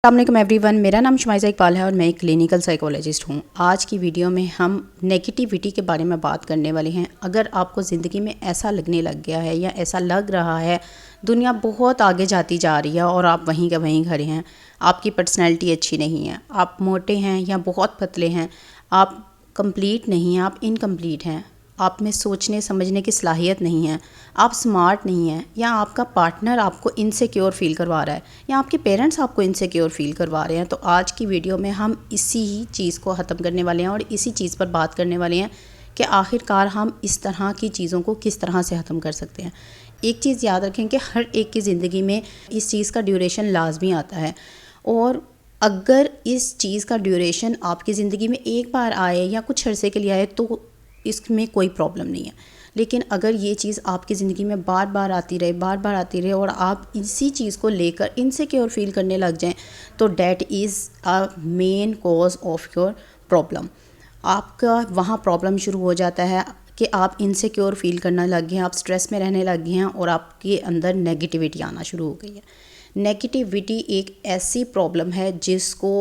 अस्सलाम एवरीवन, मेरा नाम शुमाइज़ा इकबाल है और मैं एक क्लिनिकल साइकोलॉजिस्ट हूँ। आज की वीडियो में हम नेगेटिविटी के बारे में बात करने वाले हैं। अगर आपको ज़िंदगी में ऐसा लगने लग गया है या ऐसा लग रहा है दुनिया बहुत आगे जाती जा रही है और आप वहीं के वहीं खड़े हैं, आपकी पर्सनैलिटी अच्छी नहीं है, आप मोटे हैं या बहुत पतले हैं, आप कंप्लीट नहीं हैं, आप इनकम्प्लीट हैं, आप में सोचने समझने की सलाहियत नहीं है, आप स्मार्ट नहीं हैं, या आपका पार्टनर आपको इनसिक्योर फील करवा रहा है या आपके पेरेंट्स आपको इनसिक्योर फील करवा रहे हैं, तो आज की वीडियो में हम इसी ही चीज़ को ख़त्म करने वाले हैं और इसी चीज़ पर बात करने वाले हैं कि आखिरकार हम इस तरह की चीज़ों को किस तरह से ख़त्म कर सकते हैं। एक चीज़ याद रखें कि हर एक की ज़िंदगी में इस चीज़ का ड्यूरेशन लाजमी आता है, और अगर इस चीज़ का ड्यूरेशन आपकी ज़िंदगी में एक बार आए या कुछ अरसे के लिए आए तो इसमें कोई प्रॉब्लम नहीं है। लेकिन अगर ये चीज़ आपकी ज़िंदगी में बार बार आती रहे और आप इसी चीज़ को लेकर इनसिक्योर फील करने लग जाएं, तो that is a main cause of your problem. आपका वहाँ प्रॉब्लम शुरू हो जाता है कि आप इनसिक्योर फील करना लग गए हैं, आप स्ट्रेस में रहने लग गए हैं और आपके अंदर नेगेटिविटी आना शुरू हो गई है। नेगेटिविटी एक ऐसी प्रॉब्लम है जिसको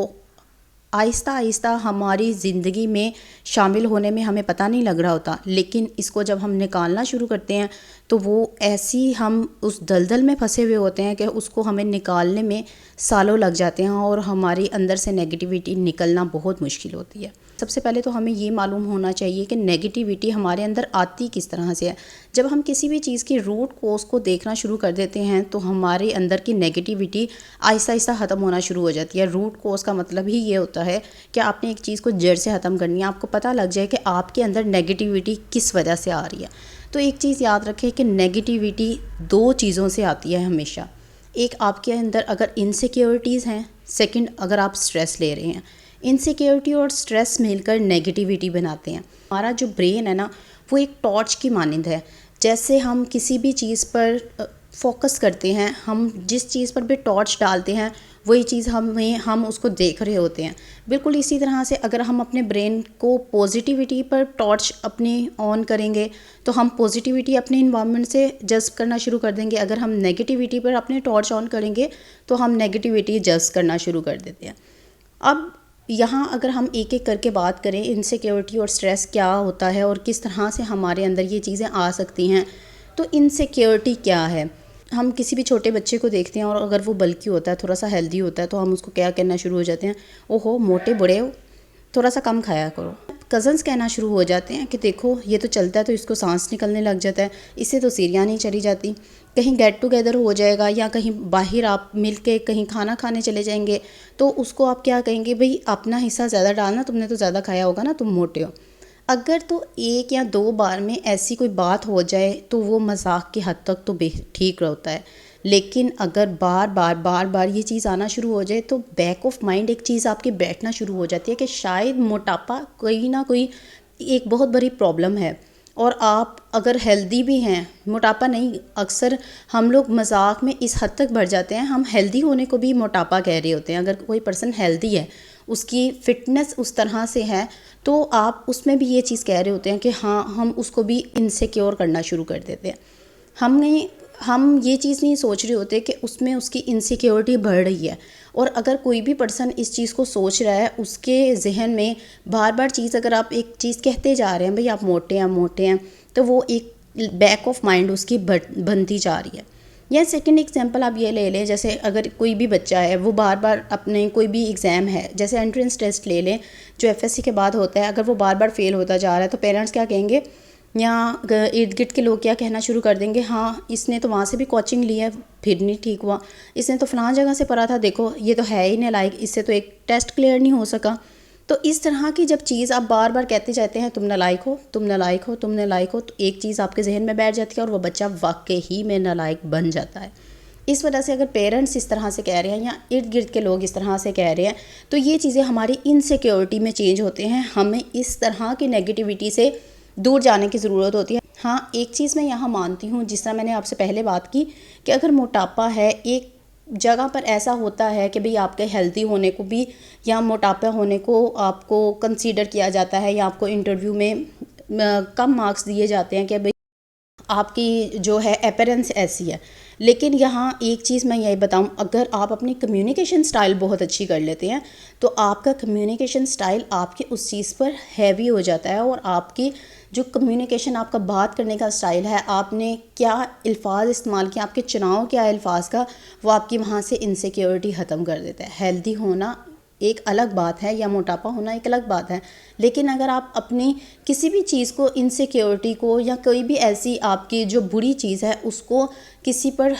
आहिस्ता आहिस्ता हमारी ज़िंदगी में शामिल होने में हमें पता नहीं लग रहा होता, लेकिन इसको जब हम निकालना शुरू करते हैं तो वो ऐसी हम उस दलदल में फंसे हुए होते हैं कि उसको हमें निकालने में सालों लग जाते हैं और हमारी अंदर से नेगेटिविटी निकलना बहुत मुश्किल होती है। सबसे पहले तो हमें ये मालूम होना चाहिए कि नेगेटिविटी हमारे अंदर आती किस तरह से है। जब हम किसी भी चीज़ की रूट कोज को देखना शुरू कर देते हैं तो हमारे अंदर की नेगेटिविटी आहिस्ता आहिस्ता ख़त्म होना शुरू हो जाती है। रूट कोज का मतलब ही ये होता है कि आपने एक चीज़ को जड़ से ख़त्म करनी है, आपको पता लग जाए कि आपके अंदर नेगेटिविटी किस वजह से आ रही है। तो एक चीज़ याद रखें कि नेगेटिविटी दो चीज़ों से आती है हमेशा। एक, आपके अंदर अगर इनसिक्योरिटीज़ हैं, सेकंड अगर आप स्ट्रेस ले रहे हैं। इनसिक्योरिटी और स्ट्रेस मिलकर नेगेटिविटी बनाते हैं। हमारा जो ब्रेन है ना, वो एक टॉर्च की मानंद है। जैसे हम किसी भी चीज़ पर फोकस करते हैं, हम जिस चीज़ पर भी टॉर्च डालते हैं वही चीज़ हम उसको देख रहे होते हैं। बिल्कुल इसी तरह से अगर हम अपने ब्रेन को पॉजिटिविटी पर टॉर्च अपनी ऑन करेंगे तो हम पॉजिटिविटी अपने इन्वायरमेंट से जज्ब करना शुरू कर देंगे। अगर हम नेगेटिविटी पर अपने टॉर्च ऑन करेंगे तो हम नेगेटिविटी जज्ब करना शुरू कर देते हैं। अब यहाँ अगर हम एक एक करके बात करें इनसिक्योरिटी और स्ट्रेस क्या होता है और किस तरह से हमारे अंदर ये चीज़ें आ सकती हैं, तो इनसिक्योरिटी क्या है। हम किसी भी छोटे बच्चे को देखते हैं और अगर वो बल्की होता है, थोड़ा सा हेल्दी होता है, तो हम उसको क्या कहना शुरू हो जाते हैं, ओहो मोटे बड़े हो, थोड़ा सा कम खाया करो। कज़न्स कहना शुरू हो जाते हैं कि देखो ये तो चलता है तो इसको सांस निकलने लग जाता है, इससे तो सीढ़ियाँ नहीं चढ़ी जाती। कहीं गेट टुगेदर हो जाएगा या कहीं बाहर आप मिल के कहीं खाना खाने चले जाएंगे तो उसको आप क्या कहेंगे, भाई अपना हिस्सा ज़्यादा डालना, तुमने तो ज़्यादा खाया होगा ना, तुम मोटे हो। अगर तो एक या दो बार में ऐसी कोई बात हो जाए तो वो मजाक की हद तक तो ठीक होता है, लेकिन अगर बार बार ये चीज़ आना शुरू हो जाए तो बैक ऑफ माइंड एक चीज़ आपके बैठना शुरू हो जाती है कि शायद मोटापा कोई ना कोई एक बहुत बड़ी प्रॉब्लम है। और आप अगर हेल्दी भी हैं, मोटापा नहीं, अक्सर हम लोग मजाक में इस हद तक बढ़ जाते हैं, हम हेल्दी होने को भी मोटापा कह रहे होते हैं। अगर कोई पर्सन हेल्दी है, उसकी फ़िटनेस उस तरह से है, तो आप उसमें भी ये चीज़ कह रहे होते हैं कि हाँ, हम उसको भी इनसिक्योर करना शुरू कर देते हैं। हम ये चीज़ नहीं सोच रहे होते कि उसमें उसकी इनसिक्योरिटी बढ़ रही है। और अगर कोई भी पर्सन इस चीज़ को सोच रहा है, उसके जहन में बार बार चीज़, अगर आप एक चीज़ कहते जा रहे हैं भाई आप मोटे हैं, तो वो एक बैक ऑफ माइंड उसकी बनती जा रही है। या सेकंड एग्जांपल आप ये ले लें, जैसे अगर कोई भी बच्चा है वो बार बार अपने कोई भी एग्ज़ाम है, जैसे एंट्रेंस टेस्ट ले लें जो एफएससी के बाद होता है, अगर वो बार बार फेल होता जा रहा है तो पेरेंट्स क्या कहेंगे, या इर्द गिर्द के लोग क्या कहना शुरू कर देंगे, हाँ इसने तो वहाँ से भी कोचिंग ली है फिर नहीं ठीक हुआ, इसने तो फलां जगह से पढ़ा था, देखो ये तो है ही नालायक, इससे तो एक टेस्ट क्लियर नहीं हो सका। तो इस तरह की जब चीज़ आप बार बार कहते जाते हैं, तुम नालायक हो, तुम नालायक हो, तुम नालायक हो, तो एक चीज़ आपके जहन में बैठ जाती है और वो बच्चा वाकई ही में नालायक बन जाता है। इस वजह से अगर पेरेंट्स इस तरह से कह रहे हैं या इर्द गिर्द के लोग इस तरह से कह रहे हैं, तो ये चीज़ें हमारी इनसिक्योरिटी में चेंज होते हैं। हमें इस तरह की नेगेटिविटी से दूर जाने की ज़रूरत होती है। हाँ, एक चीज़ मैं यहाँ मानती हूँ, जिस तरह मैंने आपसे पहले बात की कि अगर मोटापा है, एक जगह पर ऐसा होता है कि भाई आपके हेल्दी होने को भी या मोटापा होने को आपको कंसीडर किया जाता है या आपको इंटरव्यू में कम मार्क्स दिए जाते हैं कि भाई आपकी जो है अपीयरेंस ऐसी है। लेकिन यहाँ एक चीज़ मैं यही बताऊँ, अगर आप अपनी कम्युनिकेशन स्टाइल बहुत अच्छी कर लेते हैं तो आपका कम्युनिकेशन स्टाइल आपके उस चीज़ पर हैवी हो जाता है, और आपकी जो कम्युनिकेशन, आपका बात करने का स्टाइल है, आपने क्या अल्फाज इस्तेमाल किए, आपके चुनाव क्या है अल्फाज का, वो आपकी वहाँ से इनसिक्योरिटी ख़त्म कर देता है। हेल्दी होना एक अलग बात है या मोटापा होना एक अलग बात है, लेकिन अगर आप अपनी किसी भी चीज़ को, इनसिक्योरिटी को, या कोई भी ऐसी आपकी जो बुरी चीज़ है उसको किसी पर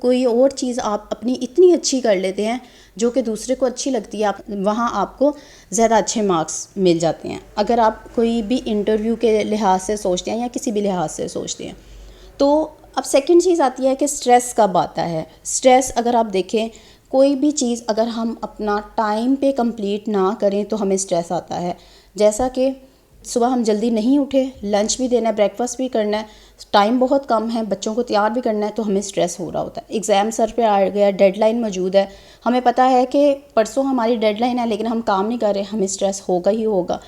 कोई और चीज़ आप अपनी इतनी अच्छी कर लेते हैं जो कि दूसरे को अच्छी लगती है, आप वहाँ आपको ज़्यादा अच्छे मार्क्स मिल जाते हैं। अगर आप कोई भी इंटरव्यू के लिहाज से सोचते हैं या किसी भी लिहाज से सोचते हैं तो अब सेकंड चीज़ आती है कि स्ट्रेस कब आता है। स्ट्रेस अगर आप देखें, कोई भी चीज़ अगर हम अपना टाइम पे कंप्लीट ना करें तो हमें स्ट्रेस आता है। जैसा कि सुबह हम जल्दी नहीं उठे, लंच भी देना है, ब्रेकफास्ट भी करना है, टाइम बहुत कम है, बच्चों को तैयार भी करना है, तो हमें स्ट्रेस हो रहा होता है। एग्ज़ाम सर पे आ गया, डेडलाइन मौजूद है, हमें पता है कि परसों हमारी डेडलाइन है लेकिन हम काम नहीं कर रहे, हमें स्ट्रेस होगा ही होगा।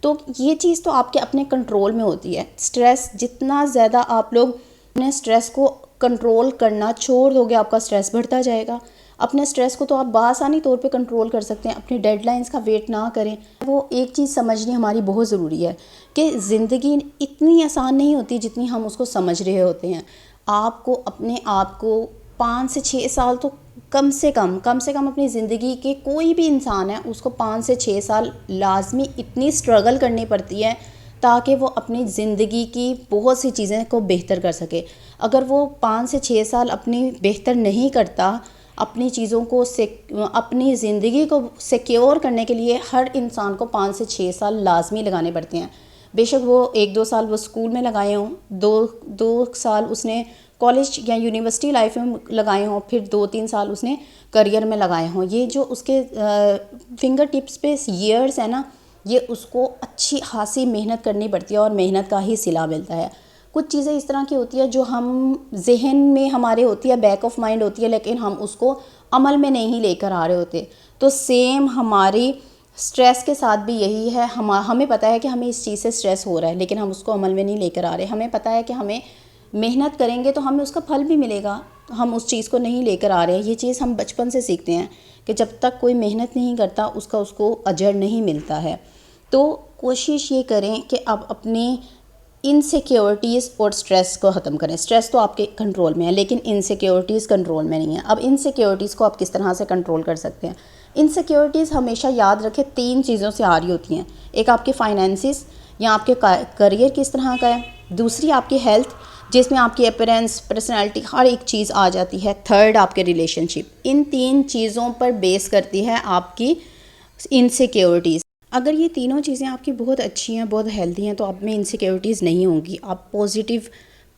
तो ये चीज़ तो आपके अपने कंट्रोल में होती है। स्ट्रेस जितना ज़्यादा आप लोग अपने स्ट्रेस को कंट्रोल करना छोड़ दोगे, आपका स्ट्रेस बढ़ता जाएगा। अपने स्ट्रेस को तो आप बासानी तौर पे कंट्रोल कर सकते हैं, अपनी डेडलाइंस का वेट ना करें। वो एक चीज़ समझनी हमारी बहुत ज़रूरी है कि ज़िंदगी इतनी आसान नहीं होती जितनी हम उसको समझ रहे होते हैं। आपको अपने आप को 5 से 6 साल तो कम से कम अपनी ज़िंदगी के, कोई भी इंसान है उसको 5 से 6 साल लाजमी इतनी स्ट्रगल करनी पड़ती है ताकि वो अपनी ज़िंदगी की बहुत सी चीज़ें को बेहतर कर सके। अगर वो 5 से 6 साल अपनी बेहतर नहीं करता, अपनी चीज़ों को अपनी ज़िंदगी को सिक्योर करने के लिए हर इंसान को 5 से 6 साल लाजमी लगाने पड़ते हैं। बेशक वो 1-2 साल वो स्कूल में लगाए हों, दो साल उसने कॉलेज या यूनिवर्सिटी लाइफ में लगाए हों, फिर 2-3 साल उसने करियर में लगाए हों। ये जो उसके फिंगर टिप्स पे ईयर्स है ना, ये उसको अच्छी खासी मेहनत करनी पड़ती है और मेहनत का ही सिला मिलता है। कुछ चीज़ें इस तरह की होती है जो हम जहन में हमारे होती है, बैक ऑफ माइंड होती है, लेकिन हम उसको अमल में नहीं लेकर आ रहे होते। तो सेम हमारी स्ट्रेस के साथ भी यही है। हमें पता है कि हमें इस चीज़ से स्ट्रेस हो रहा है लेकिन हम उसको अमल में नहीं लेकर आ रहे। हमें पता है कि हमें मेहनत करेंगे तो हमें उसका फल भी मिलेगा, हम उस चीज़ को नहीं लेकर आ रहे हैं। ये चीज़ हम बचपन से सीखते हैं कि जब तक कोई मेहनत नहीं करता उसको अजर नहीं मिलता है। तो कोशिश ये करें कि आप अपनी इनसिक्योरिटीज़ और स्ट्रेस को ख़त्म करें। स्ट्रेस तो आपके कंट्रोल में है लेकिन इनसिक्योरिटीज़ कंट्रोल में नहीं है। अब इनसिक्योरिटीज़ को आप किस तरह से कंट्रोल कर सकते हैं? इनसिक्योरिटीज़ हमेशा याद रखें 3 चीज़ों से आ रही होती हैं। एक आपके फाइनेंसिस या आपके करियर किस तरह का है, दूसरी आपकी हेल्थ जिसमें आपकी अपीयरेंस, पर्सनैलिटी, हर एक चीज़ आ जाती है, थर्ड आपके रिलेशनशिप। इन 3 चीज़ों पर बेस करती है आपकी इनसिक्योरिटीज़। अगर ये तीनों चीज़ें आपकी बहुत अच्छी हैं, बहुत हेल्दी हैं, तो आप में इनसिक्योरिटीज़ नहीं होंगी, आप पॉजिटिव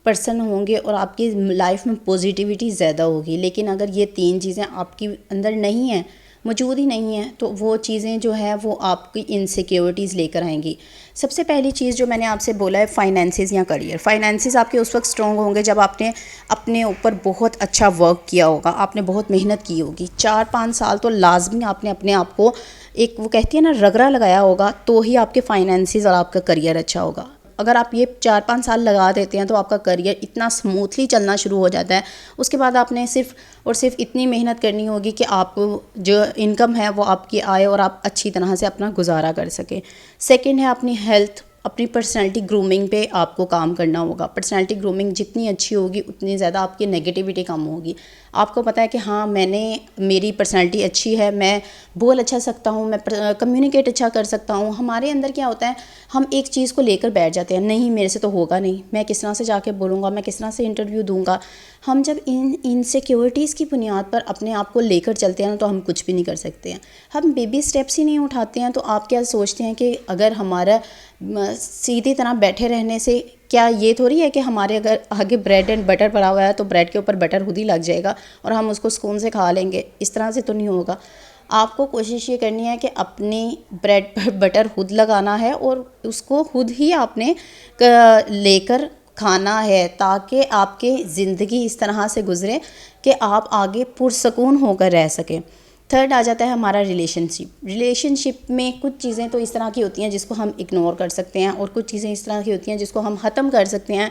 पर्सन होंगे और आपकी लाइफ में पॉजिटिविटी ज़्यादा होगी। लेकिन अगर ये 3 चीज़ें आपके अंदर नहीं हैं, मौजूद ही नहीं है, तो वो चीज़ें जो है वो आपकी इनसिक्योरिटीज़ लेकर आएंगी। सबसे पहली चीज़ जो मैंने आपसे बोला है फाइनेंसिस या करियर। फाइनेंसिस आपके उस वक्त स्ट्रॉन्ग होंगे जब आपने अपने ऊपर बहुत अच्छा वर्क किया होगा, आपने बहुत मेहनत की होगी। 4-5 साल तो लाजमी आपने अपने आप को एक, वो कहती है ना, रगड़ा लगाया होगा, तो ही आपके फाइनेंसिस और आपका करियर अच्छा होगा। अगर आप ये 4-5 साल लगा देते हैं तो आपका करियर इतना स्मूथली चलना शुरू हो जाता है। उसके बाद आपने सिर्फ और सिर्फ इतनी मेहनत करनी होगी कि आपको जो इनकम है वो आपकी आए और आप अच्छी तरह से अपना गुजारा कर सकें। सेकंड है अपनी हेल्थ, अपनी पर्सनैलिटी ग्रूमिंग पे आपको काम करना होगा। पर्सनैलिटी ग्रूमिंग जितनी अच्छी होगी उतनी ज़्यादा आपकी नेगेटिविटी कम होगी। आपको पता है कि हाँ, मेरी पर्सनैलिटी अच्छी है, मैं बोल अच्छा सकता हूँ, मैं कम्युनिकेट अच्छा कर सकता हूँ। हमारे अंदर क्या होता है, हम एक चीज़ को लेकर बैठ जाते हैं, नहीं मेरे से तो होगा नहीं, मैं किस तरह से जाके बोलूँगा, मैं किस तरह से इंटरव्यू दूँगा। हम जब इन इनसिक्योरिटीज़ की बुनियाद पर अपने आप को लेकर चलते हैं ना, तो हम कुछ भी नहीं कर सकते हैं। हम बेबी स्टेप्स ही नहीं उठाते हैं। तो आप क्या सोचते हैं कि अगर हमारा सीधी तरह बैठे रहने से, क्या ये थोड़ी है कि हमारे अगर आगे ब्रेड एंड बटर पड़ा हुआ है तो ब्रेड के ऊपर बटर खुद ही लग जाएगा और हम उसको सुकून से खा लेंगे? इस तरह से तो नहीं होगा। आपको कोशिश ये करनी है कि अपनी ब्रेड पर बटर खुद लगाना है और उसको खुद ही आपने लेकर खाना है, ताकि आपकी ज़िंदगी इस तरह से गुजरे कि आप आगे पुरसकून होकर रह सकें। थर्ड आ जाता है हमारा रिलेशनशिप में कुछ चीज़ें तो इस तरह की होती हैं जिसको हम इग्नोर कर सकते हैं और कुछ चीज़ें इस तरह की होती हैं जिसको हम ख़त्म कर सकते हैं।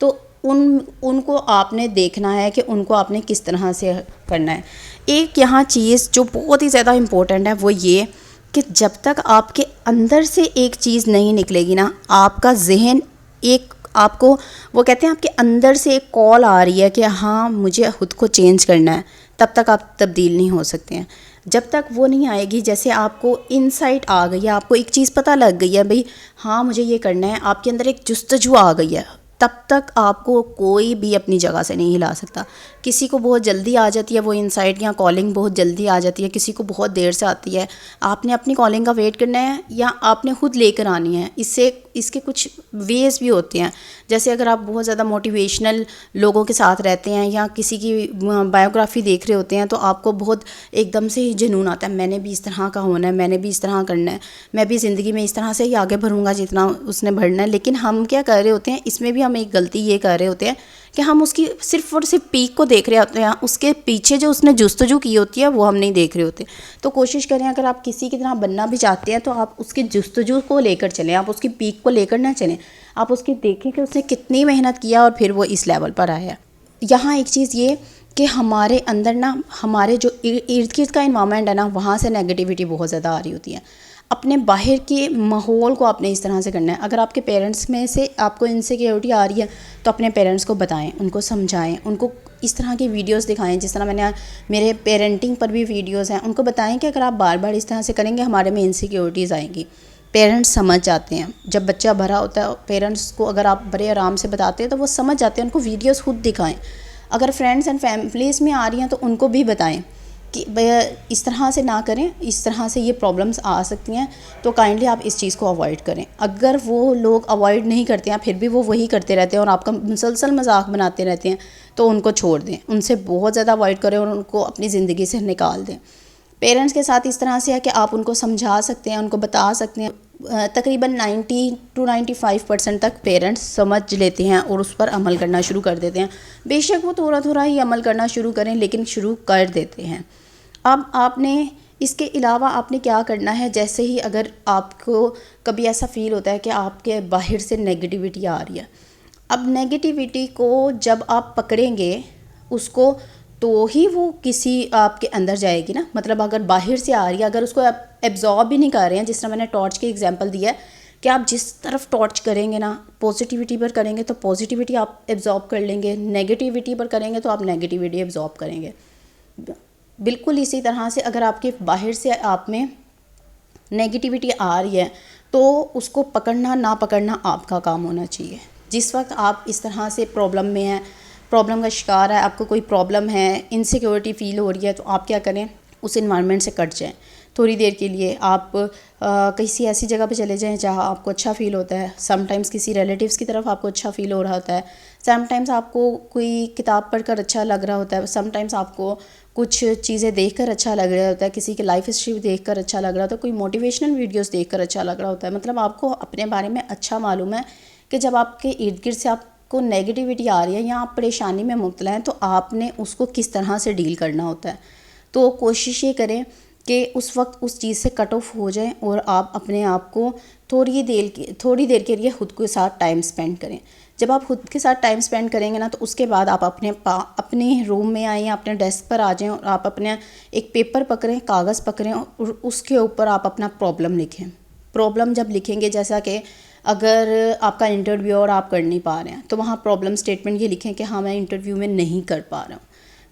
तो उनको आपने देखना है कि उनको आपने किस तरह से करना है। एक यहाँ चीज़ जो बहुत ही ज़्यादा इम्पोर्टेंट है वो ये कि जब तक आपके अंदर से एक चीज़ नहीं निकलेगी ना, आपका जहन एक आपको वो कहते हैं आपके अंदर से एक कॉल आ रही है कि हाँ मुझे खुद को चेंज करना है, तब तक आप तब्दील नहीं हो सकते हैं। जब तक वो नहीं आएगी, जैसे आपको इनसाइट आ गई है, आपको एक चीज़ पता लग गई है भाई हाँ मुझे ये करना है, आपके अंदर एक जुस्तजू आ गई है, तब तक आपको कोई भी अपनी जगह से नहीं हिला सकता। किसी को बहुत जल्दी आ जाती है वो इनसाइट या कॉलिंग बहुत जल्दी आ जाती है, किसी को बहुत देर से आती है। आपने अपनी कॉलिंग का वेट करना है या आपने खुद लेकर आनी है। इसके कुछ वेज़ भी होते हैं। जैसे अगर आप बहुत ज़्यादा मोटिवेशनल लोगों के साथ रहते हैं या किसी की बायोग्राफी देख रहे होते हैं तो आपको बहुत एकदम से ही जुनून आता है, मैंने भी इस तरह का होना है, मैंने भी इस तरह करना है, मैं भी ज़िंदगी में इस तरह से ही आगे बढ़ूँगा जितना उसने बढ़ना है। लेकिन हम क्या कर रहे होते हैं, इसमें भी हम एक गलती ये कर रहे होते हैं कि हम उसकी सिर्फ और सिर्फ पीक को देख रहे होते हैं, उसके पीछे जो उसने जुस्तजू की होती है वो हम नहीं देख रहे होते। तो कोशिश करें अगर आप किसी की तरह बनना भी चाहते हैं तो आप उसकी जुस्तजू को लेकर चलें, आप उसकी पीक को लेकर ना चलें, आप उसकी देखें कि उसने कितनी मेहनत किया और फिर वो इस लेवल पर आया। यहाँ एक चीज़ ये कि हमारे अंदर ना, हमारे जो इर्द गिर्द का इन्वायरमेंट है ना, वहाँ से नेगेटिविटी बहुत ज़्यादा आ रही होती है। अपने बाहर के माहौल को आपने इस तरह से करना है। अगर आपके पेरेंट्स में से आपको इनसिक्योरिटी आ रही है तो अपने पेरेंट्स को बताएं, उनको समझाएं, उनको इस तरह की वीडियोस दिखाएं। जिस तरह मैंने मेरे पेरेंटिंग पर भी वीडियोस हैं, उनको बताएं कि अगर आप बार बार इस तरह से करेंगे हमारे में इनसिक्योरिटीज़ आएंगी। पेरेंट्स समझ जाते हैं, जब बच्चा भरा होता है पेरेंट्स को अगर आप बड़े आराम से बताते हैं तो वो समझ जाते हैं। उनको वीडियोस खुद दिखाएं। अगर फ्रेंड्स एंड फैमिलीज़ में आ रही हैं तो उनको भी बताएं कि भैया इस तरह से ना करें, इस तरह से ये प्रॉब्लम्स आ सकती हैं, तो काइंडली आप इस चीज़ को अवॉइड करें। अगर वो लोग अवॉइड नहीं करते हैं फिर भी वो वही करते रहते हैं और आपका मुसलसल मजाक बनाते रहते हैं तो उनको छोड़ दें, उनसे बहुत ज़्यादा अवॉइड करें और उनको अपनी ज़िंदगी से निकाल दें। पेरेंट्स के साथ इस तरह से है कि आप उनको समझा सकते हैं, उनको बता सकते हैं। तकरीबन 90 to 95% तक पेरेंट्स समझ लेते हैं और उस पर अमल करना शुरू कर देते हैं। बेशक वो थोड़ा थोड़ा ही अमल करना शुरू करें लेकिन शुरू कर देते हैं। अब आपने इसके अलावा आपने क्या करना है, जैसे ही अगर आपको कभी ऐसा फ़ील होता है कि आपके बाहर से नेगेटिविटी आ रही है, अब नेगेटिविटी को जब आप पकड़ेंगे उसको तो ही वो किसी आपके अंदर जाएगी ना। मतलब अगर बाहर से आ रही है, अगर उसको आप एब्जॉर्ब भी नहीं कर रहे हैं, जिस तरह मैंने टॉर्च के एग्जांपल दिया है कि आप जिस तरफ टॉर्च करेंगे ना, पॉजिटिविटी पर करेंगे तो पॉजिटिविटी आप एब्जॉर्ब कर लेंगे, नेगेटिविटी पर करेंगे तो आप नेगेटिविटी एब्जॉर्ब करेंगे। बिल्कुल इसी तरह से अगर आपके बाहर से आप में नेगेटिविटी आ रही है तो उसको पकड़ना ना पकड़ना आपका काम होना चाहिए। जिस वक्त आप इस तरह से प्रॉब्लम में हैं, प्रॉब्लम का शिकार है, आपको कोई प्रॉब्लम है, इनसिक्योरिटी फ़ील हो रही है, तो आप क्या करें, उस इन्वायरमेंट से कट जाएं। थोड़ी देर के लिए आप किसी ऐसी जगह पे चले जाएं जहां आपको अच्छा फ़ील होता है। समटाइम्स किसी रिलेटिव्स की तरफ आपको अच्छा फ़ील हो रहा होता है, समटाइम्स आपको कोई किताब पढ़कर अच्छा लग रहा होता है, समटाइम्स आपको कुछ चीज़ें देखकर अच्छा लग रहा होता है, किसी की लाइफ हिस्ट्री देखकर अच्छा लग रहा होता है, कोई मोटिवेशनल वीडियोस देखकर अच्छा लग रहा होता है। मतलब आपको अपने बारे में अच्छा मालूम है कि जब आपके इर्द गिर्द से आपको नेगेटिविटी आ रही है या आप परेशानी में मुब्तला हैं तो आपने उसको किस तरह से डील करना होता है। तो कोशिश ये करें कि उस वक्त उस चीज़ से कट ऑफ हो जाएं और आप अपने आप को थोड़ी देर के लिए खुद के साथ टाइम स्पेंड करें। जब आप खुद के साथ टाइम स्पेंड करेंगे ना तो उसके बाद आप अपने रूम में आएँ, अपने डेस्क पर आ जाएं और आप अपने एक पेपर पकड़ें, कागज़ पकड़ें और उसके ऊपर आप अपना प्रॉब्लम लिखें। प्रॉब्लम जब लिखेंगे, जैसा कि अगर आपका इंटरव्यू और आप कर नहीं पा रहे हैं तो वहाँ प्रॉब्लम स्टेटमेंट ये लिखें कि हाँ मैं इंटरव्यू में नहीं कर पा रहा हूँ,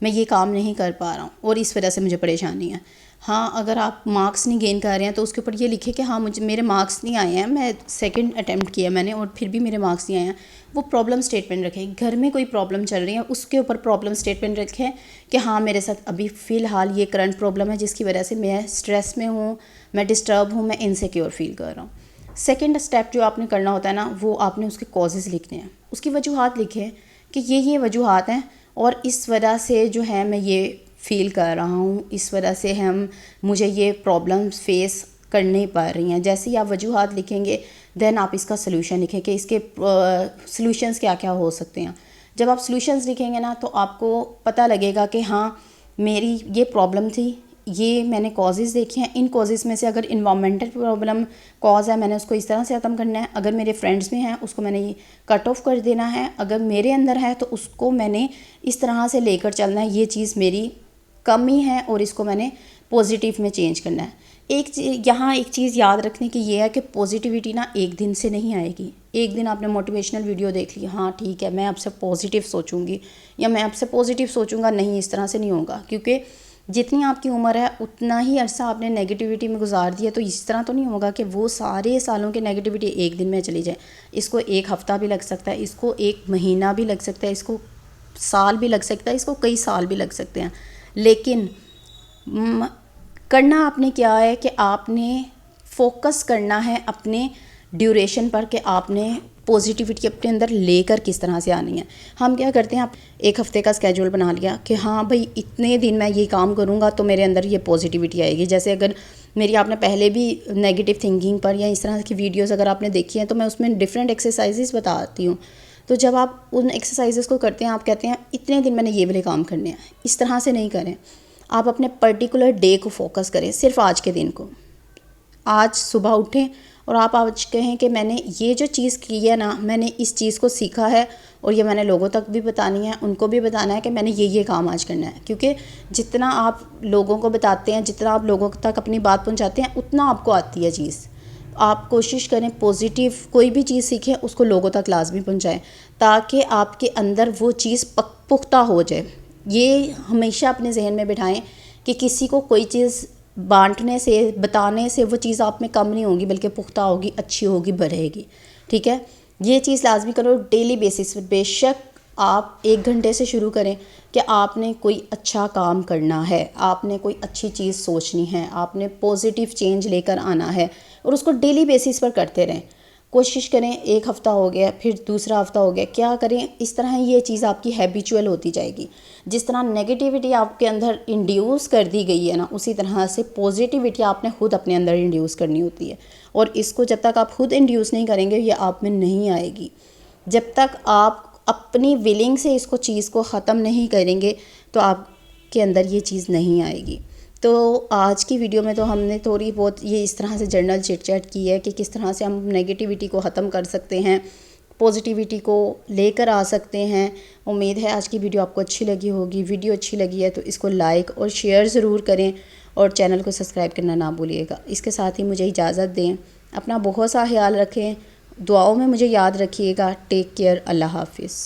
मैं ये काम नहीं कर पा रहा हूँ और इस वजह से मुझे परेशानी है। हाँ, अगर आप मार्क्स नहीं गेन कर रहे हैं तो उसके ऊपर ये लिखें कि हाँ मेरे मार्क्स नहीं आए हैं, मैं सेकंड अटैम्प्ट किया मैंने और फिर भी मेरे मार्क्स नहीं आए हैं। वो प्रॉब्लम स्टेटमेंट रखें। घर में कोई प्रॉब्लम चल रही है उसके ऊपर प्रॉब्लम स्टेटमेंट रखें कि हाँ मेरे साथ अभी फ़िलहाल ये करंट प्रॉब्लम है जिसकी वजह से मैं स्ट्रेस में हूँ, मैं डिस्टर्ब हूँ, मैं इनसिक्योर फील कर रहा हूँ। सेकेंड स्टेप जो आपने करना होता है ना, वो आपने उसके कॉजेज़ लिखने हैं, उसकी वजूहात लिखें कि ये वजूहात हैं और इस वजह से जो है मैं ये फ़ील कर रहा हूँ, इस वजह से मुझे ये प्रॉब्लम्स फेस करनी पड़ रही हैं। जैसे ही आप वजूहात लिखेंगे देन आप इसका सलूशन लिखें कि इसके सलूशंस क्या क्या हो सकते हैं। जब आप सलूशंस लिखेंगे ना तो आपको पता लगेगा कि हाँ मेरी ये प्रॉब्लम थी, ये मैंने कॉजेज़ देखे हैं। इन कॉजेज़ में से अगर इन्वामेंटल प्रॉब्लम कॉज है, मैंने उसको इस तरह से ख़त्म करना है। अगर मेरे फ्रेंड्स में हैं, उसको मैंने ये कट ऑफ कर देना है। अगर मेरे अंदर है तो उसको मैंने इस तरह से लेकर चलना है, ये चीज़ मेरी कमी है और इसको मैंने पॉजिटिव में चेंज करना है। यहाँ एक चीज़ याद रखने की ये है कि पॉजिटिविटी ना एक दिन से नहीं आएगी। एक दिन आपने मोटिवेशनल वीडियो देख ली, हाँ ठीक है मैं अब से पॉजिटिव सोचूंगी या मैं अब से पॉजिटिव सोचूंगा, नहीं, इस तरह से नहीं होगा। क्योंकि जितनी आपकी उम्र है उतना ही अरसा आपने नेगेटिविटी में गुजार दिया, तो इस तरह तो नहीं होगा कि वो सारे सालों की नेगेटिविटी एक दिन में चली जाए। इसको एक हफ़्ता भी लग सकता है, इसको एक महीना भी लग सकता है, इसको साल भी लग सकता है, इसको कई साल भी लग सकते हैं। लेकिन करना आपने क्या है कि आपने फोकस करना है अपने ड्यूरेशन पर, कि आपने पॉजिटिविटी अपने अंदर लेकर किस तरह से आनी है। हम क्या करते हैं, आप एक हफ़्ते का स्केड्यूल बना लिया कि हाँ भाई इतने दिन मैं ये काम करूँगा तो मेरे अंदर ये पॉजिटिविटी आएगी। जैसे अगर मेरी आपने पहले भी नेगेटिव थिंकिंग पर या इस तरह की वीडियोस अगर आपने देखी हैं तो मैं उसमें डिफरेंट एक्सरसाइजेस बताती हूँ। तो जब आप उन एक्सरसाइजेस को करते हैं, आप कहते हैं इतने दिन मैंने ये वाले काम करने हैं, इस तरह से नहीं करें। आप अपने पर्टिकुलर डे को फोकस करें, सिर्फ आज के दिन को। आज सुबह उठें और आप आज कहें कि मैंने ये जो चीज़ की है ना, मैंने इस चीज़ को सीखा है और ये मैंने लोगों तक भी बतानी है, उनको भी बताना है कि मैंने ये काम आज करना है। क्योंकि जितना आप लोगों को बताते हैं, जितना आप लोगों तक अपनी बात पहुंचाते हैं, उतना आपको आती है चीज़। आप कोशिश करें पॉजिटिव कोई भी चीज़ सीखें उसको लोगों तक लाजमी पहुँचाएँ, ताकि आपके अंदर वो चीज़ पुख्ता हो जाए। ये हमेशा अपने जहन में बिठाएं कि किसी को कोई चीज़ बांटने से, बताने से वो चीज़ आप में कम नहीं होगी, बल्कि पुख्ता होगी, अच्छी होगी, बढ़ेगी। ठीक है, ये चीज़ लाजमी करो डेली बेसिस पर। बेशक आप 1 घंटे से शुरू करें कि आपने कोई अच्छा काम करना है, आपने कोई अच्छी चीज़ सोचनी है, आपने पॉजिटिव चेंज लेकर आना है और उसको डेली बेसिस पर करते रहें। कोशिश करें, 1 हफ़्ता हो गया, फिर दूसरा हफ़्ता हो गया, क्या करें, इस तरह ये चीज़ आपकी हैबिचुअल होती जाएगी। जिस तरह नेगेटिविटी आपके अंदर इंड्यूस कर दी गई है ना, उसी तरह से पॉजिटिविटी आपने खुद अपने अंदर इंड्यूस करनी होती है। और इसको जब तक आप खुद इंड्यूस नहीं करेंगे, ये आप में नहीं आएगी। जब तक आप अपनी विलिंग से इसको चीज़ को ख़त्म नहीं करेंगे तो आपके अंदर ये चीज़ नहीं आएगी। तो आज की वीडियो में तो हमने थोड़ी बहुत ये इस तरह से जर्नल चिट चैट की है कि किस तरह से हम नेगेटिविटी को ख़त्म कर सकते हैं, पॉजिटिविटी को लेकर आ सकते हैं। उम्मीद है आज की वीडियो आपको अच्छी लगी होगी। वीडियो अच्छी लगी है तो इसको लाइक और शेयर ज़रूर करें और चैनल को सब्सक्राइब करना ना भूलिएगा। इसके साथ ही मुझे इजाज़त दें। अपना बहुत सा ख्याल रखें, दुआओं में मुझे याद रखिएगा। टेक केयर, अल्लाह हाफिज़।